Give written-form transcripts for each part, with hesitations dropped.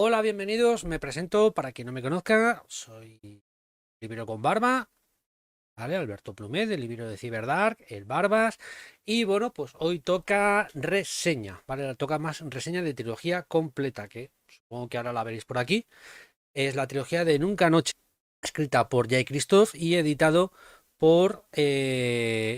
Hola, bienvenidos. Me presento para quien no me conozca. Soy Libero con Barba, ¿vale? Alberto Plumet, del libro de Cyberdark, el Barbas. Y bueno, pues hoy toca reseña, ¿vale? Toca más reseña de trilogía completa, que supongo que ahora la veréis por aquí. Es la trilogía de Nunca Noche, escrita por Jay Christoph y editado por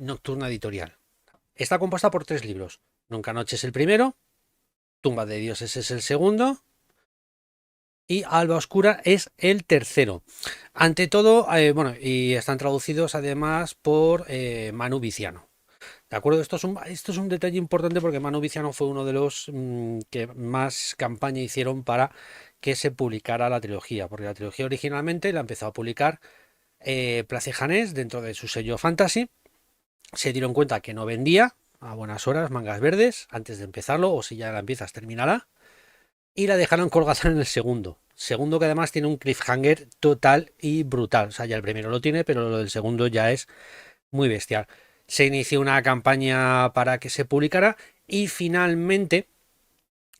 Nocturna Editorial. Está compuesta por tres libros. Nunca Noche es el primero, Tumba de Dioses es el segundo y Alba Oscura es el tercero. Ante todo, bueno, y están traducidos además por Manu Viciano. ¿De acuerdo? Esto es un detalle importante porque Manu Viciano fue uno de los que más campaña hicieron para que se publicara la trilogía, porque la trilogía originalmente la empezó a publicar Place Janés dentro de su sello Fantasy. Se dieron cuenta que no vendía a buenas horas Mangas Verdes antes de empezarlo, o si ya la empiezas, terminará y la dejaron colgada en el segundo. Segundo que además tiene un cliffhanger total y brutal. O sea, ya el primero lo tiene, pero lo del segundo ya es muy bestial. Se inició una campaña para que se publicara y finalmente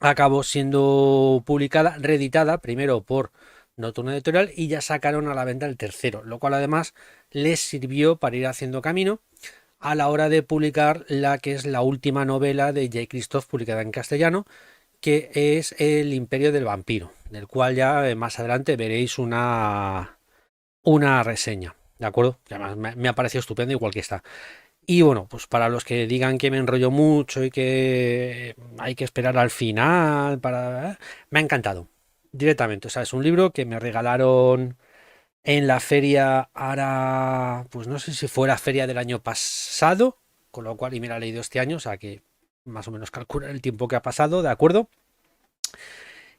acabó siendo publicada, reeditada, primero por Nocturna Editorial y ya sacaron a la venta el tercero, lo cual además les sirvió para ir haciendo camino a la hora de publicar la que es la última novela de Jay Christoph publicada en castellano, que es El Imperio del Vampiro, del cual ya más adelante veréis una reseña, ¿de acuerdo? Que además me ha parecido estupendo igual que está. Y bueno, pues para los que digan que me enrollo mucho y que hay que esperar al final para... me ha encantado, directamente. O sea, es un libro que me regalaron en la feria, ahora, pues no sé si fue la feria del año pasado, con lo cual, y me la he leído este año, o sea que más o menos calcula el tiempo que ha pasado, ¿de acuerdo?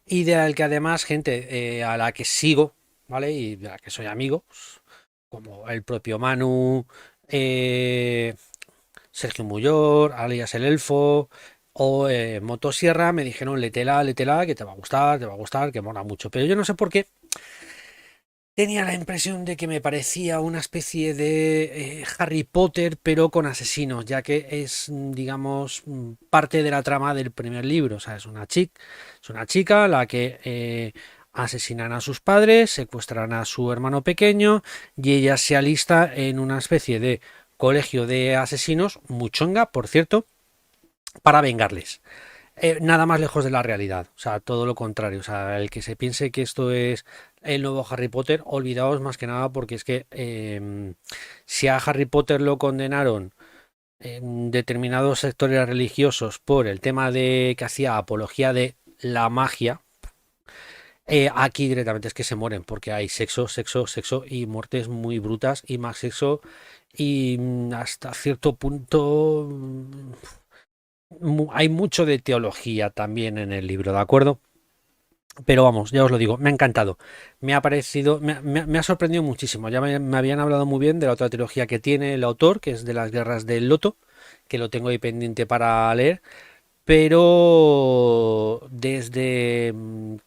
Y del que además gente a la que sigo, ¿vale? Y de la que soy amigo, pues, como el propio Manu, eh, Sergio Muyor, alias el Elfo o Motosierra, me dijeron, létela, que te va a gustar, que mola mucho. Pero yo no sé por qué tenía la impresión de que me parecía una especie de Harry Potter, pero con asesinos, ya que es, digamos, parte de la trama del primer libro. O sea, es una chica a la que asesinan a sus padres, secuestran a su hermano pequeño y ella se alista en una especie de colegio de asesinos, muchonga, por cierto, para vengarles. Nada más lejos de la realidad, o sea, todo lo contrario, o sea, el que se piense que esto es el nuevo Harry Potter, olvidaos más que nada porque es que si a Harry Potter lo condenaron en determinados sectores religiosos por el tema de que hacía apología de la magia, aquí directamente es que se mueren porque hay sexo, sexo, sexo y muertes muy brutas y más sexo y hasta cierto punto hay mucho de teología también en el libro, ¿de acuerdo? Pero vamos, ya os lo digo, me ha encantado. Me ha parecido, me ha sorprendido muchísimo. Ya me habían hablado muy bien de la otra trilogía que tiene el autor, que es de las Guerras del Loto, que lo tengo ahí pendiente para leer. Pero desde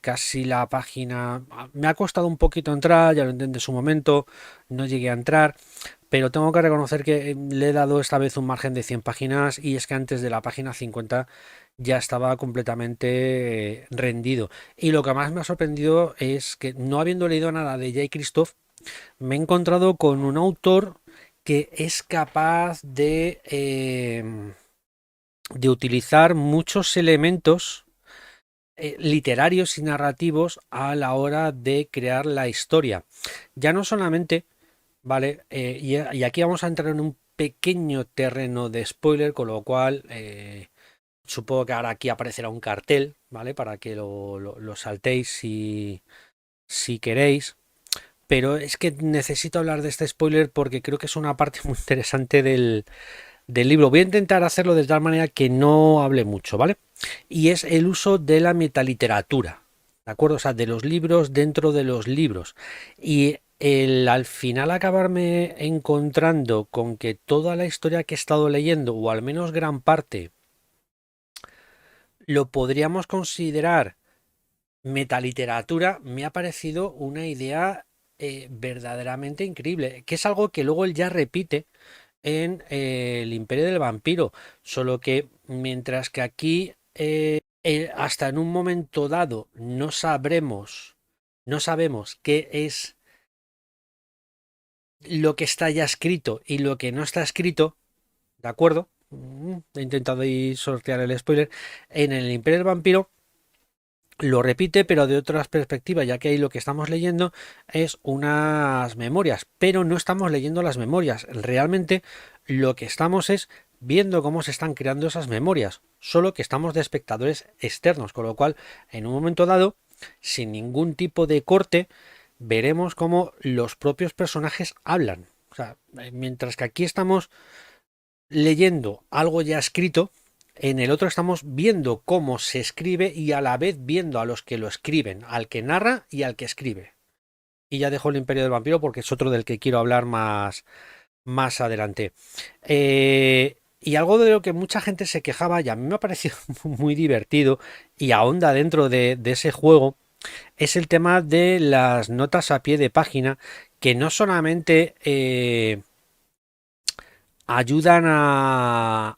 casi la página... Me ha costado un poquito entrar, ya lo intenté en su momento, no llegué a entrar, pero tengo que reconocer que le he dado esta vez un margen de 100 páginas y es que antes de la página 50 ya estaba completamente rendido. Y lo que más me ha sorprendido es que no habiendo leído nada de Jay Christoph, me he encontrado con un autor que es capaz de utilizar muchos elementos literarios y narrativos a la hora de crear la historia. Ya no solamente, ¿vale? Y aquí vamos a entrar en un pequeño terreno de spoiler, con lo cual supongo que ahora aquí aparecerá un cartel, ¿vale? Para que lo saltéis si queréis. Pero es que necesito hablar de este spoiler porque creo que es una parte muy interesante del libro. Voy a intentar hacerlo de tal manera que no hable mucho, ¿vale? Y es el uso de la metaliteratura, ¿de acuerdo? O sea, de los libros dentro de los libros. Y el al final acabarme encontrando con que toda la historia que he estado leyendo, o al menos gran parte, lo podríamos considerar metaliteratura, me ha parecido una idea verdaderamente increíble, que es algo que luego él ya repite en El Imperio del Vampiro, solo que mientras que aquí hasta en un momento dado no sabemos qué es lo que está ya escrito y lo que no está escrito, ¿de acuerdo? He intentado ahí sortear el spoiler. En el Imperio del Vampiro lo repite, pero de otras perspectivas, ya que ahí lo que estamos leyendo es unas memorias, pero no estamos leyendo las memorias. Realmente lo que estamos es viendo cómo se están creando esas memorias, solo que estamos de espectadores externos, con lo cual, en un momento dado, sin ningún tipo de corte, veremos cómo los propios personajes hablan. O sea, mientras que aquí estamos leyendo algo ya escrito, en el otro estamos viendo cómo se escribe y a la vez viendo a los que lo escriben, al que narra y al que escribe. Y ya dejo el Imperio del Vampiro porque es otro del que quiero hablar más adelante. Y algo de lo que mucha gente se quejaba y a mí me ha parecido muy divertido y ahonda dentro de ese juego es el tema de las notas a pie de página que no solamente ayudan a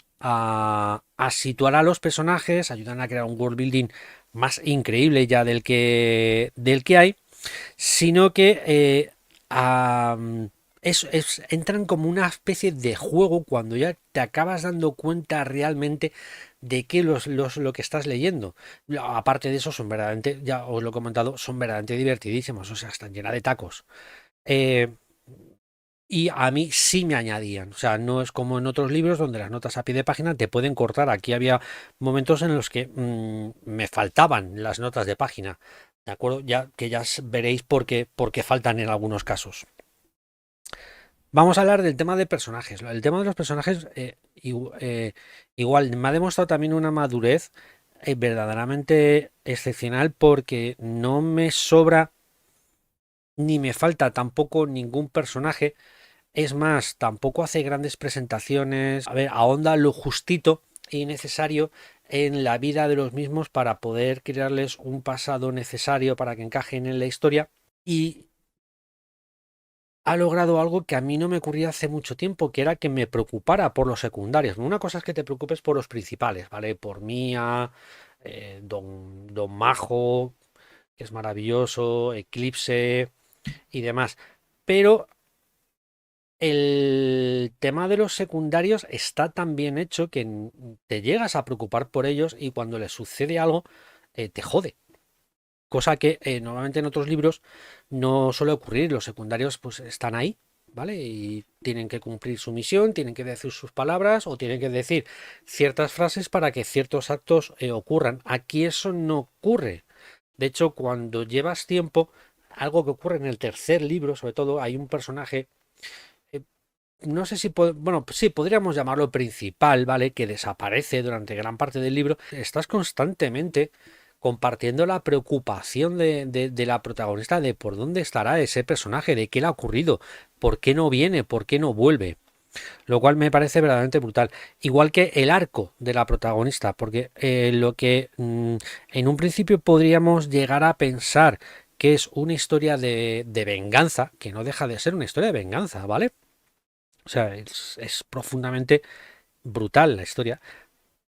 situar a los personajes, ayudan a crear un world building más increíble ya del que hay, sino que entran como una especie de juego cuando ya te acabas dando cuenta realmente de qué lo que estás leyendo. Aparte de eso, son verdaderamente, ya os lo he comentado, son verdaderamente divertidísimos, o sea, están llenas de tacos. Eh, y a mí sí me añadían, o sea, no es como en otros libros donde las notas a pie de página te pueden cortar. Aquí había momentos en los que me faltaban las notas de página, ¿de acuerdo? Ya que ya veréis por qué faltan en algunos casos. Vamos a hablar del tema de personajes. El tema de los personajes, igual, me ha demostrado también una madurez verdaderamente excepcional porque no me sobra ni me falta tampoco ningún personaje. Es más, tampoco hace grandes presentaciones. A ver, ahonda lo justito y necesario en la vida de los mismos para poder crearles un pasado necesario para que encajen en la historia. Y ha logrado algo que a mí no me ocurría hace mucho tiempo, que era que me preocupara por los secundarios. Una cosa es que te preocupes por los principales, ¿vale? Por Mía, Don Majo, que es maravilloso, Eclipse y demás. Pero el tema de los secundarios está tan bien hecho que te llegas a preocupar por ellos y cuando les sucede algo te jode. Cosa que normalmente en otros libros no suele ocurrir. Los secundarios pues están ahí, ¿vale? Y tienen que cumplir su misión, tienen que decir sus palabras o tienen que decir ciertas frases para que ciertos actos ocurran. Aquí eso no ocurre. De hecho, cuando llevas tiempo, algo que ocurre en el tercer libro, sobre todo, hay un personaje eh, no sé si, bueno, sí, podríamos llamarlo principal, ¿vale? Que desaparece durante gran parte del libro. Estás constantemente compartiendo la preocupación de la protagonista de por dónde estará ese personaje, de qué le ha ocurrido, por qué no viene, por qué no vuelve. Lo cual me parece verdaderamente brutal. Igual que el arco de la protagonista, porque lo que en un principio podríamos llegar a pensar que es una historia de venganza, que no deja de ser una historia de venganza, ¿vale? O sea, es profundamente brutal la historia.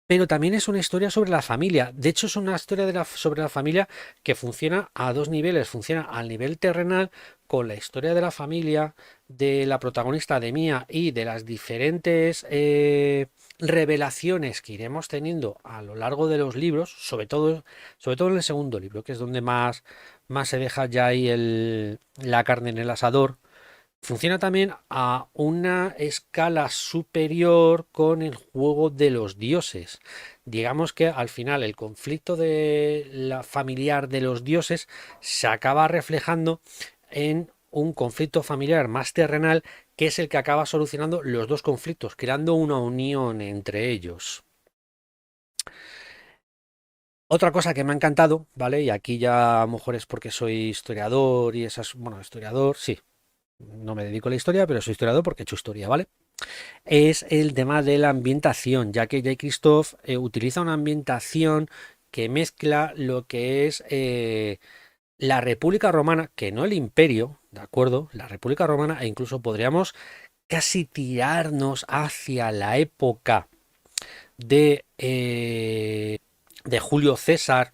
Pero también es una historia sobre la familia. De hecho, es una historia sobre la familia que funciona a dos niveles. Funciona al nivel terrenal con la historia de la familia, de la protagonista de Mía y de las diferentes revelaciones que iremos teniendo a lo largo de los libros, sobre todo en el segundo libro, que es donde más se deja ya ahí la carne en el asador. Funciona también a una escala superior con el juego de los dioses. Digamos que al final el conflicto de la familiar de los dioses se acaba reflejando en un conflicto familiar más terrenal que es el que acaba solucionando los dos conflictos, creando una unión entre ellos. Otra cosa que me ha encantado, ¿vale? Y aquí ya a lo mejor es porque soy historiador y esas, bueno, historiador, sí, no me dedico a la historia, pero soy historiador porque he hecho historia, ¿vale? Es el tema de la ambientación, ya que J. Christoph utiliza una ambientación que mezcla lo que es la República Romana, que no el Imperio, ¿de acuerdo? La República Romana, e incluso podríamos casi tirarnos hacia la época de de Julio César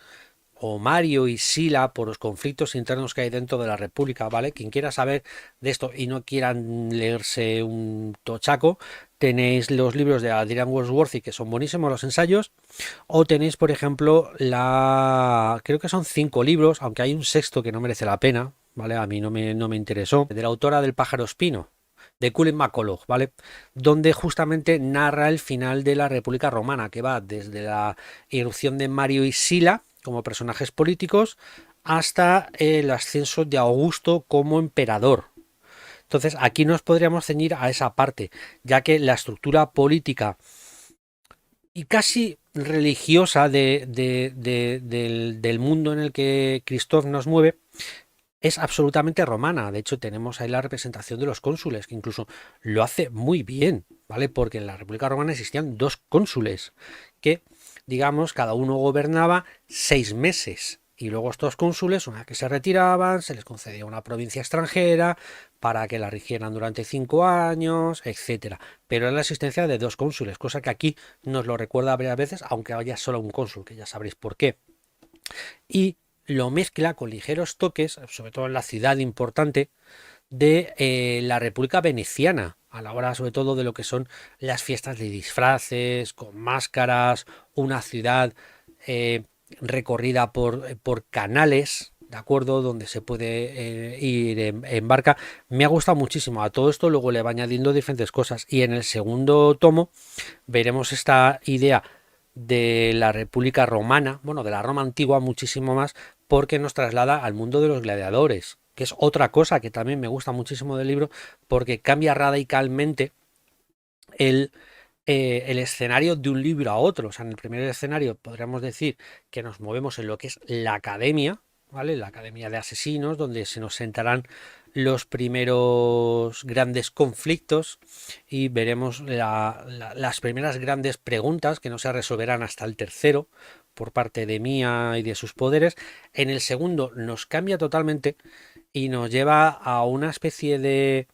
o Mario y Sila por los conflictos internos que hay dentro de la República, ¿vale? Quien quiera saber de esto y no quieran leerse un tochaco, tenéis los libros de Adrian Wordsworthy, que son buenísimos los ensayos, o tenéis, por ejemplo, creo que son 5 libros, aunque hay un sexto que no merece la pena, ¿vale? A mí no me interesó, de la autora del Pájaro Espino, de Cullen MacCulloch, ¿vale? Donde justamente narra el final de la República Romana, que va desde la irrupción de Mario y Sila como personajes políticos hasta el ascenso de Augusto como emperador. Entonces aquí nos podríamos ceñir a esa parte, ya que la estructura política y casi religiosa del mundo en el que Christophe nos mueve es absolutamente romana. De hecho, tenemos ahí la representación de los cónsules, que incluso lo hace muy bien, ¿vale? Porque en la República Romana existían 2 cónsules, que, digamos, cada uno gobernaba 6 meses. Y luego estos cónsules, una vez que se retiraban, se les concedía una provincia extranjera para que la rigieran durante 5 años, etcétera. Pero era la existencia de 2 cónsules, cosa que aquí nos lo recuerda varias veces, aunque haya solo un cónsul, que ya sabréis por qué. Y lo mezcla con ligeros toques, sobre todo en la ciudad importante, de la República Veneciana, a la hora sobre todo de lo que son las fiestas de disfraces, con máscaras, una ciudad recorrida por canales, ¿de acuerdo? Donde se puede ir en barca. Me ha gustado muchísimo. A todo esto luego le va añadiendo diferentes cosas. Y en el segundo tomo veremos esta idea de la República Romana, bueno, de la Roma antigua muchísimo más, porque nos traslada al mundo de los gladiadores, que es otra cosa que también me gusta muchísimo del libro, porque cambia radicalmente el, el escenario de un libro a otro. O sea, en el primer escenario podríamos decir que nos movemos en lo que es la academia, ¿vale? La academia de asesinos, donde se nos sentarán los primeros grandes conflictos y veremos las primeras grandes preguntas que no se resolverán hasta el tercero por parte de Mia y de sus poderes. En el segundo nos cambia totalmente y nos lleva a una especie de...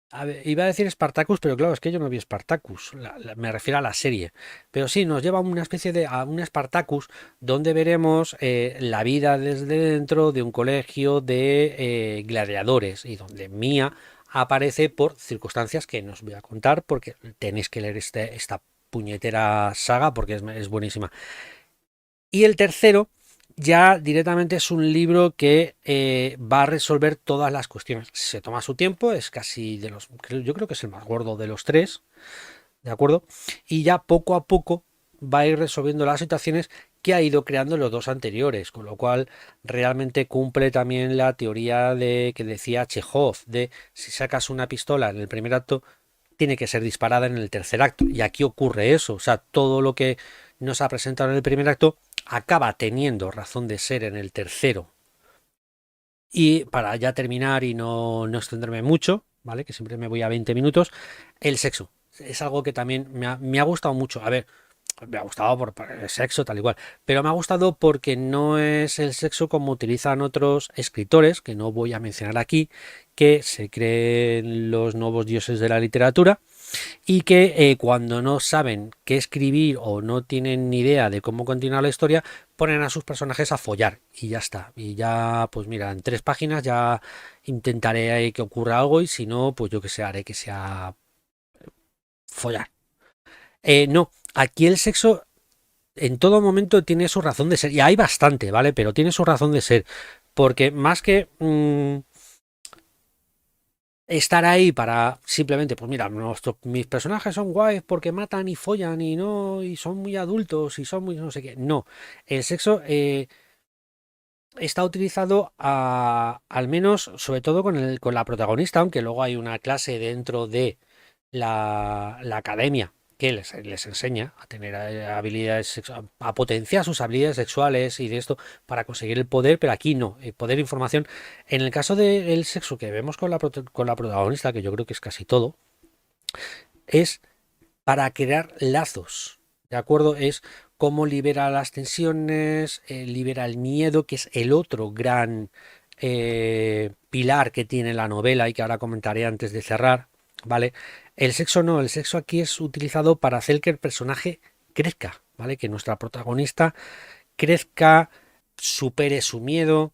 A ver, iba a decir Spartacus, pero claro, es que yo no vi Spartacus, me refiero a la serie. Pero sí, nos lleva a una especie de a un Spartacus donde veremos la vida desde dentro de un colegio de gladiadores y donde Mia aparece por circunstancias que no os voy a contar porque tenéis que leer esta puñetera saga porque es buenísima. Y el tercero ya directamente es un libro que va a resolver todas las cuestiones. Se toma su tiempo, es casi yo creo que es el más gordo de los 3, ¿de acuerdo? Y ya poco a poco va a ir resolviendo las situaciones que ha ido creando los 2 anteriores, con lo cual realmente cumple también la teoría que decía Chekhov, de si sacas una pistola en el primer acto, tiene que ser disparada en el tercer acto. Y aquí ocurre eso, o sea, todo lo que nos ha presentado en el primer acto acaba teniendo razón de ser en el tercero. Y para ya terminar y no extenderme mucho, ¿vale? Que siempre me voy a 20 minutos, el sexo. Es algo que también me ha gustado mucho. A ver, me ha gustado por el sexo tal igual, pero me ha gustado porque no es el sexo como utilizan otros escritores, que no voy a mencionar aquí, que se creen los nuevos dioses de la literatura y que cuando no saben qué escribir o no tienen ni idea de cómo continuar la historia, ponen a sus personajes a follar y ya está. Y ya, pues mira, en 3 páginas ya intentaré que ocurra algo y si no, pues yo que sé, haré que sea follar. No, aquí el sexo en todo momento tiene su razón de ser. Y hay bastante, ¿vale? Pero tiene su razón de ser. Porque más que estar ahí para simplemente, pues mira, mis personajes son guays porque matan y follan y no, y son muy adultos y son muy no sé qué. No, el sexo está utilizado al menos, sobre todo con la protagonista, aunque luego hay una clase dentro de la academia que les enseña a tener habilidades, a potenciar sus habilidades sexuales y de esto para conseguir el poder, pero aquí no, el poder e información. En el caso del sexo que vemos con la protagonista, que yo creo que es casi todo, es para crear lazos, ¿de acuerdo? Es cómo libera las tensiones, libera el miedo, que es el otro gran pilar que tiene la novela y que ahora comentaré antes de cerrar, ¿vale? El sexo no, el sexo aquí es utilizado para hacer que el personaje crezca, ¿vale? Que nuestra protagonista crezca, supere su miedo,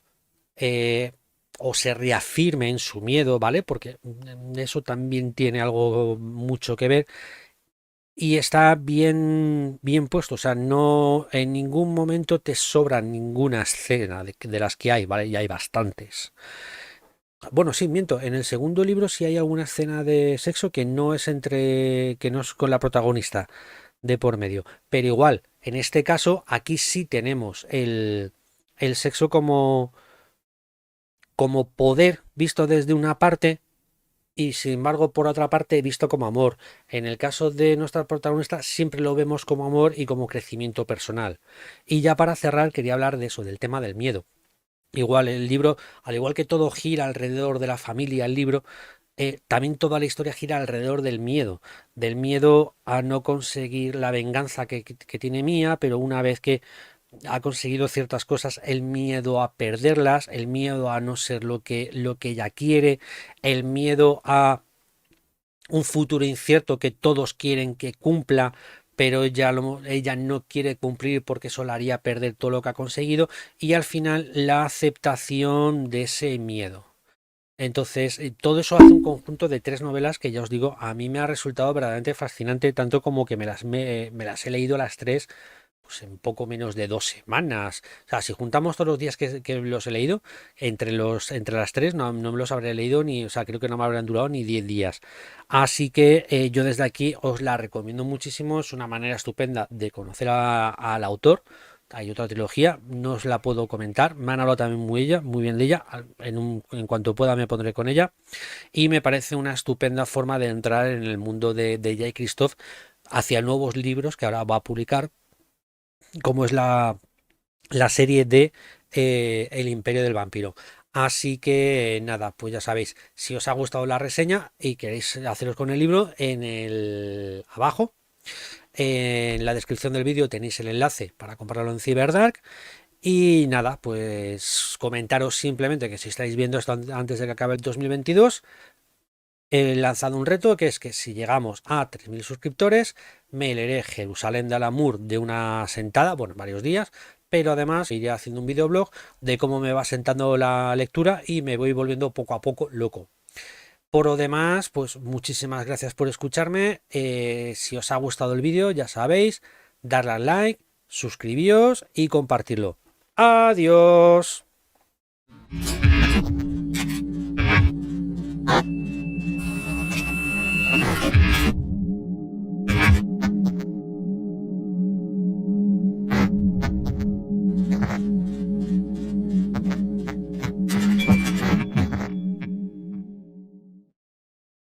o se reafirme en su miedo, ¿vale? Porque eso también tiene algo mucho que ver y está bien puesto, o sea, no en ningún momento te sobra ninguna escena de las que hay, ¿vale? Y hay bastantes. Bueno, sí, miento, en el segundo libro sí hay alguna escena de sexo que no es con la protagonista de por medio, pero igual, en este caso, aquí sí tenemos el sexo como poder visto desde una parte y sin embargo por otra parte visto como amor. En el caso de nuestra protagonista siempre lo vemos como amor y como crecimiento personal. Y ya para cerrar quería hablar de eso, del tema del miedo. Igual el libro, al igual que todo gira alrededor de la familia, el libro, también toda la historia gira alrededor del miedo a no conseguir la venganza que tiene Mía, pero una vez que ha conseguido ciertas cosas, el miedo a perderlas, el miedo a no ser lo que ella quiere, el miedo a un futuro incierto que todos quieren que cumpla, pero ella no quiere cumplir porque eso la haría perder todo lo que ha conseguido, y al final la aceptación de ese miedo. Entonces, todo eso hace un conjunto de tres novelas que ya os digo, a mí me ha resultado verdaderamente fascinante, tanto como que me las he leído las tres pues en poco menos de 2 semanas. O sea, si juntamos todos los días que los he leído, entre las tres no me los habré leído ni, o sea, creo que no me habrán durado ni 10 días. Así que yo desde aquí os la recomiendo muchísimo, es una manera estupenda de conocer al autor. Hay otra trilogía, no os la puedo comentar, me han hablado también muy bien de ella, en cuanto pueda me pondré con ella, y me parece una estupenda forma de entrar en el mundo de Jay Christoph hacia nuevos libros que ahora va a publicar, como es la serie de El Imperio del Vampiro. Así que nada, pues ya sabéis, si os ha gustado la reseña y queréis haceros con el libro, en el abajo, en la descripción del vídeo tenéis el enlace para comprarlo en Cyberdark. Y nada, pues comentaros simplemente que si estáis viendo esto antes de que acabe el 2022, he lanzado un reto que es que si llegamos a 3000 suscriptores, me leeré Jerusalén de Alamur de una sentada, bueno, varios días, pero además iré haciendo un videoblog de cómo me va sentando la lectura y me voy volviendo poco a poco loco. Por lo demás, pues muchísimas gracias por escucharme. Si os ha gustado el vídeo, ya sabéis, darle al like, suscribíos y compartirlo. Adiós.